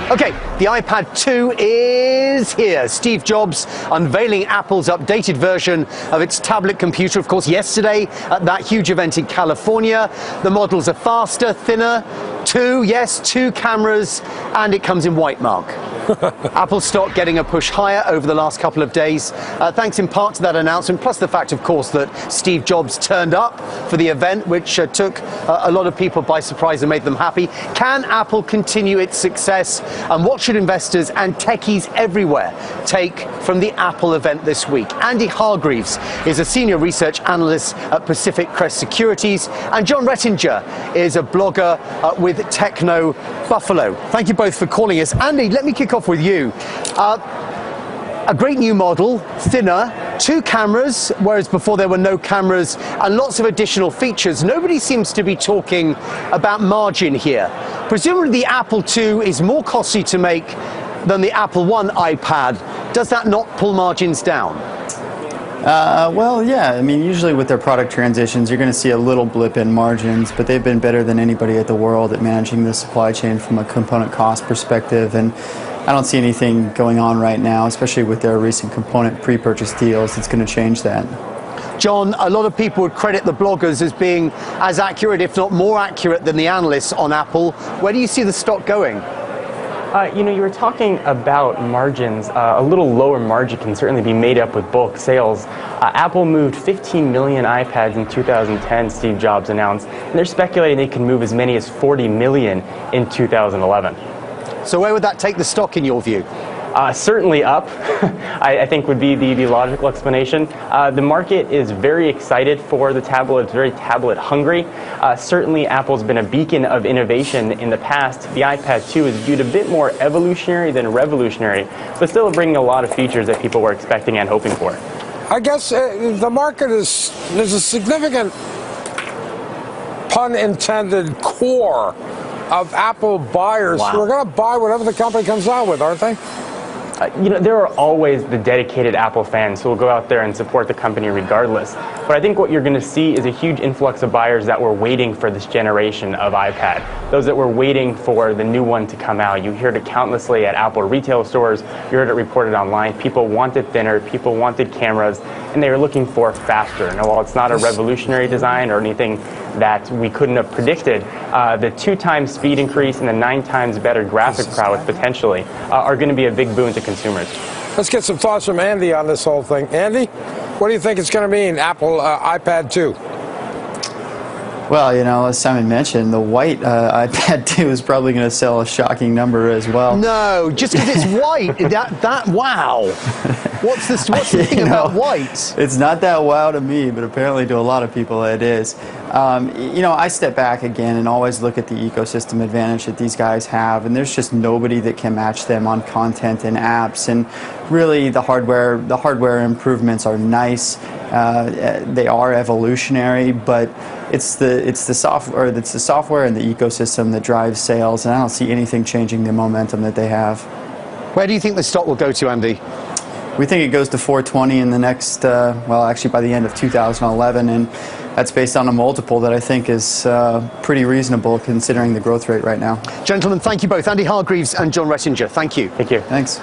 Okay, the iPad 2 is here. Steve Jobs unveiling Apple's updated version of its tablet computer, of course, yesterday at that huge event in California. The models are faster, thinner, two cameras, and it comes in white mark. Apple stock getting a push higher over the last couple of days, thanks in part to that announcement, plus the fact, of course, that Steve Jobs turned up for the event, which took a lot of people by surprise and made them happy. Can Apple continue its success? And what should investors and techies everywhere take from the Apple event this week? Andy Hargreaves is a senior research analyst at Pacific Crest Securities, and John Rettinger is a blogger with Techno Buffalo. Thank you both for calling us. Andy, let me kick off with you. A great new model, thinner, two cameras, whereas before there were no cameras, and lots of additional features. Nobody seems to be talking about margin here. Presumably the Apple II is more costly to make than the Apple I iPad. Does that not pull margins down? Well, yeah. I mean, usually with their product transitions, you're going to see a little blip in margins, but they've been better than anybody at the world at managing the supply chain from a component cost perspective. And I don't see anything going on right now, especially with their recent component pre-purchase deals, that's going to change that. John, a lot of people would credit the bloggers as being as accurate, if not more accurate, than the analysts on Apple. Where do you see the stock going? You were talking about margins. A little lower margin can certainly be made up with bulk sales. Apple moved 15 million iPads in 2010, Steve Jobs announced, and they're speculating they can move as many as 40 million in 2011. So where would that take the stock in your view? Certainly up, I think would be the logical explanation. The market is very excited for the tablet. It's very tablet hungry. Certainly Apple's been a beacon of innovation in the past. The iPad 2 is viewed a bit more evolutionary than revolutionary, but still bringing a lot of features that people were expecting and hoping for. I guess the market there's a significant, pun intended, core of Apple buyers who are going to buy whatever the company comes out with, aren't they? There are always the dedicated Apple fans who will go out there and support the company regardless. But I think what you're going to see is a huge influx of buyers that were waiting for this generation of iPad. Those that were waiting for the new one to come out. You heard it countlessly at Apple retail stores. You heard it reported online. People wanted thinner. People wanted cameras. And they were looking for faster. Now, while it's not a revolutionary design or anything that we couldn't have predicted, the 2x speed increase and the 9x better graphic prowess potentially are going to be a big boon to consumers. Let's get some thoughts from Andy on this whole thing. Andy, what do you think it's going to mean, Apple iPad 2? Well, as Simon mentioned, the white iPad 2 is probably going to sell a shocking number as well. No, just because it's white, wow. What's the thing about white? It's not that wow to me, but apparently to a lot of people it is. I step back again and always look at the ecosystem advantage that these guys have, and there's just nobody that can match them on content and apps. And really, the hardware improvements are nice. They are evolutionary, but it's the software and the ecosystem that drives sales, and I don't see anything changing the momentum that they have. Where do you think the stock will go to, Andy? We think it goes to 420 in the next, actually by the end of 2011, and that's based on a multiple that I think is pretty reasonable considering the growth rate right now. Gentlemen, thank you both. Andy Hargreaves and John Rettinger, thank you. Thank you. Thanks.